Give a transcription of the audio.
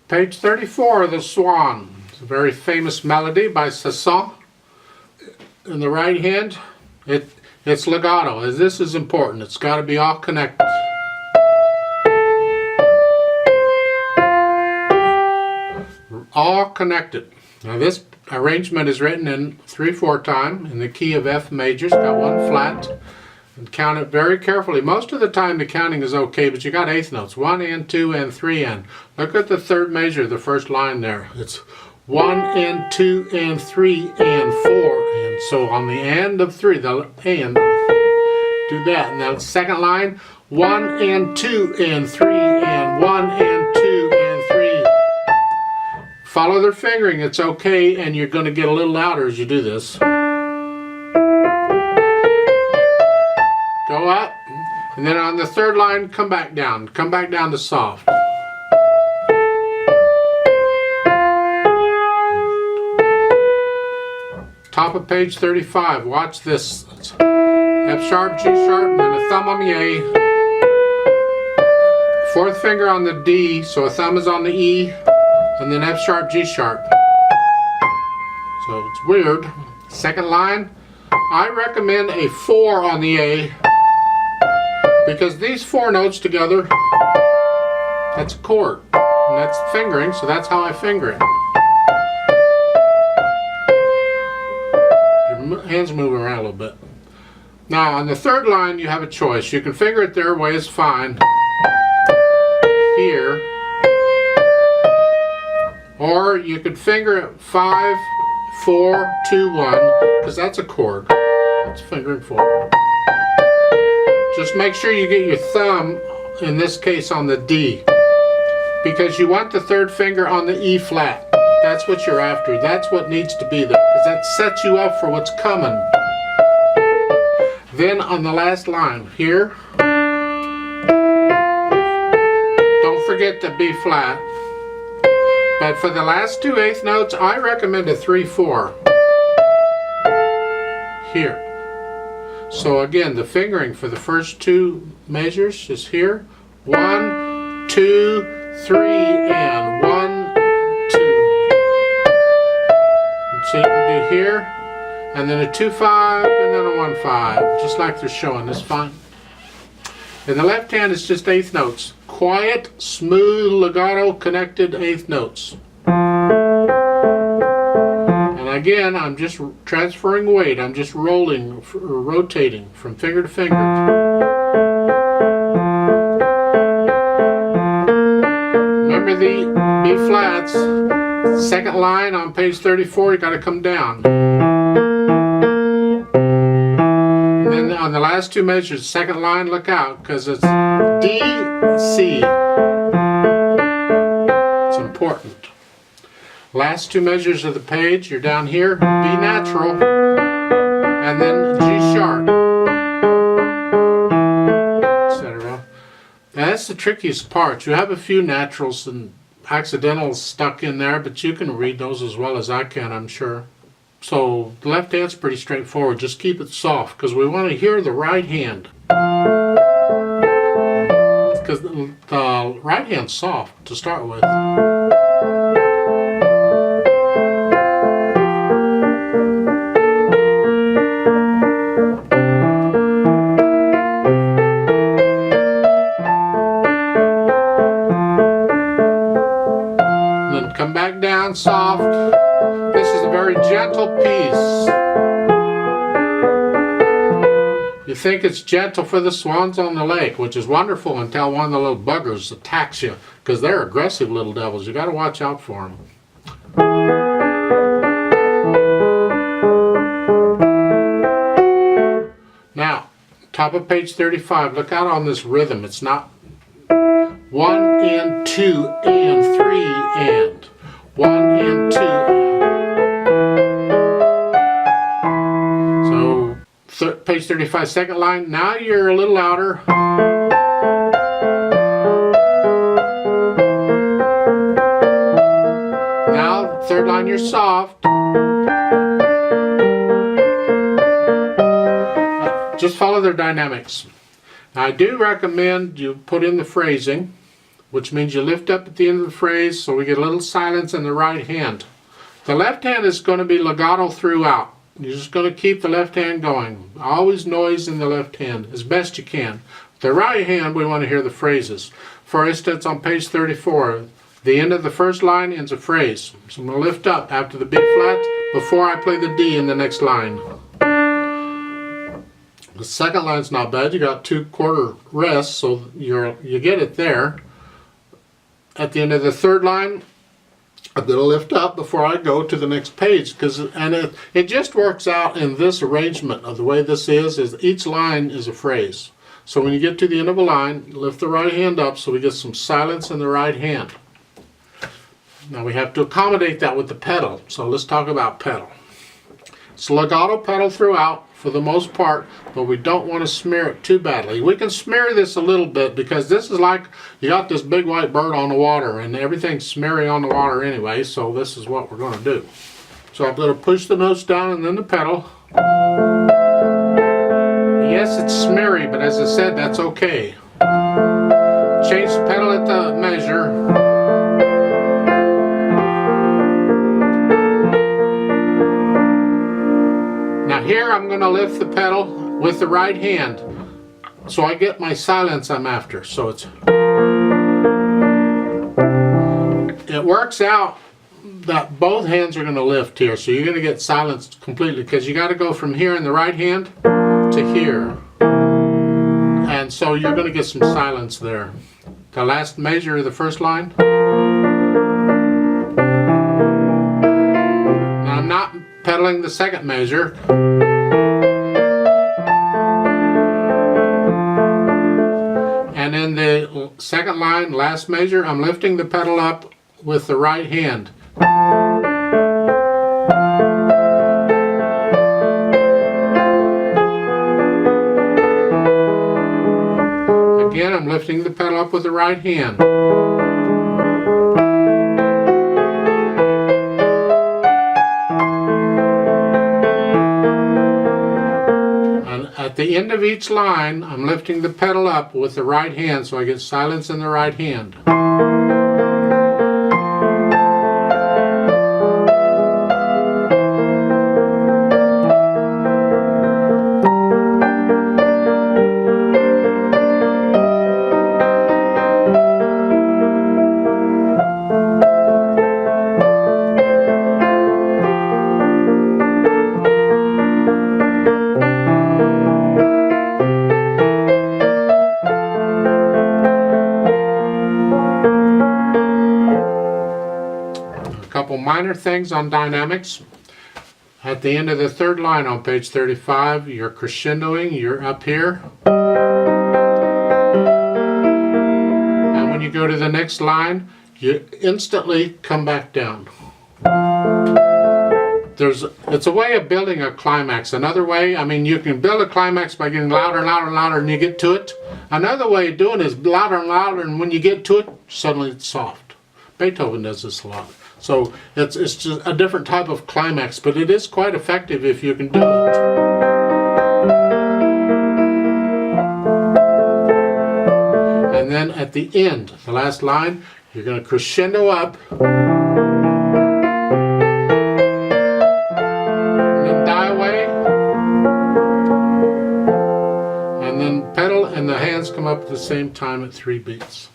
Page 34, the Swan. It's a very famous melody by Saint-Saens. In the right hand, it's legato. As this is important. It's got to be all connected. All connected. Now this arrangement is written in 3/4 time in the key of F major. It's got one flat. And count it very carefully. Most of the time the counting is okay, but you got eighth notes. 1 and 2 and 3 and. Look at the third measure, the first line there. It's 1 and 2 and 3 and 4. And so on the end of 3, the and, do that. And then the second line, 1 and 2 and 3 and 1 and 2 and 3. Follow their fingering, it's okay, and you're going to get a little louder as you do this. Go up, and then on the third line, come back down. Come back down to soft. Top of page 35, watch this. It's F sharp, G sharp, and then a thumb on the A. Fourth finger on the D, so a thumb is on the E, and then F sharp, G sharp. So it's weird. Second line, I recommend a 4 on the A, because these 4 notes together, that's a chord, and that's fingering, so that's how I finger it. Your hands move around a little bit. Now on the third line you have a choice. You can finger it their way, is fine, here, or you could finger it 5, 4, 2, 1, because that's a chord. That's fingering 4. Just make sure you get your thumb, in this case on the D, because you want the third finger on the E flat. That's what you're after. That's what needs to be there, because that sets you up for what's coming. Then on the last line, here, don't forget the B flat. But for the last 2 eighth notes, I recommend a 3/4 here. So again, the fingering for the first 2 measures is here. 1, 2, 3, and 1, 2. And so you can do here, and then a 2/5, and then a 1/5, just like they're showing. That's fine. In the left hand, it's just eighth notes. Quiet, smooth, legato, connected eighth notes. And again, I'm just transferring weight. I'm just rolling, or rotating from finger to finger. Remember the B flats. Second line on page 34, you got to come down. And then on the last 2 measures, second line, look out, because it's D, C. It's important. Last 2 measures of the page, you're down here, B natural, and then G sharp, etc. Now that's the trickiest part. You have a few naturals and accidentals stuck in there, but you can read those as well as I can, I'm sure. So the left hand's pretty straightforward. Just keep it soft, because we want to hear the right hand. Because the right hand's soft to start with. Then come back down soft. This is a very gentle piece. You think it's gentle for the swans on the lake, which is wonderful until one of the little buggers attacks you, because they're aggressive little devils. You got to watch out for them. Now, top of page 35, look out on this rhythm. It's not 1 and 2 and 3 and 1 and 2 and. Page 35, second line. Now you're a little louder. Now, third line, you're soft. Just follow their dynamics. Now, I do recommend you put in the phrasing, which means you lift up at the end of the phrase, so we get a little silence in the right hand. The left hand is going to be legato throughout. You're just going to keep the left hand going. Always noise in the left hand as best you can. The right hand, we want to hear the phrases. For instance, on page 34, the end of the first line ends a phrase. So I'm going to lift up after the B flat before I play the D in the next line. The second line's not bad. You got 2/4 rests, so you get it there. At the end of the third line, I'm going to lift up before I go to the next page, and it just works out in this arrangement of the way this is each line is a phrase. So when you get to the end of a line, lift the right hand up so we get some silence in the right hand. Now we have to accommodate that with the pedal, so let's talk about pedal. It's legato pedal throughout for the most part, but we don't want to smear it too badly. We can smear this a little bit because this is like you got this big white bird on the water and everything's smeary on the water anyway, so this is what we're going to do. So I'm going to push the notes down and then the pedal. Yes, it's smeary, but as I said, that's okay. Change the pedal at the measure. Here I'm going to lift the pedal with the right hand so I get my silence I'm after. So it works out that both hands are going to lift here, so you're going to get silence completely because you got to go from here in the right hand to here, and so you're going to get some silence there. The last measure of the first line. Now I'm not pedaling the second measure. And in the second line, last measure, I'm lifting the pedal up with the right hand. Again, I'm lifting the pedal up with the right hand. At the end of each line, I'm lifting the pedal up with the right hand so I get silence in the right hand. Minor things on dynamics. At the end of the third line on page 35, you're crescendoing, you're up here. And when you go to the next line, you instantly come back down. It's a way of building a climax. Another way, I mean, you can build a climax by getting louder and louder and louder and you get to it. Another way of doing it is louder and louder, and when you get to it, suddenly it's soft. Beethoven does this a lot. So it's just a different type of climax, but it is quite effective if you can do it. And then at the end, the last line, you're going to crescendo up, and then die away, and then pedal and the hands come up at the same time at 3 beats.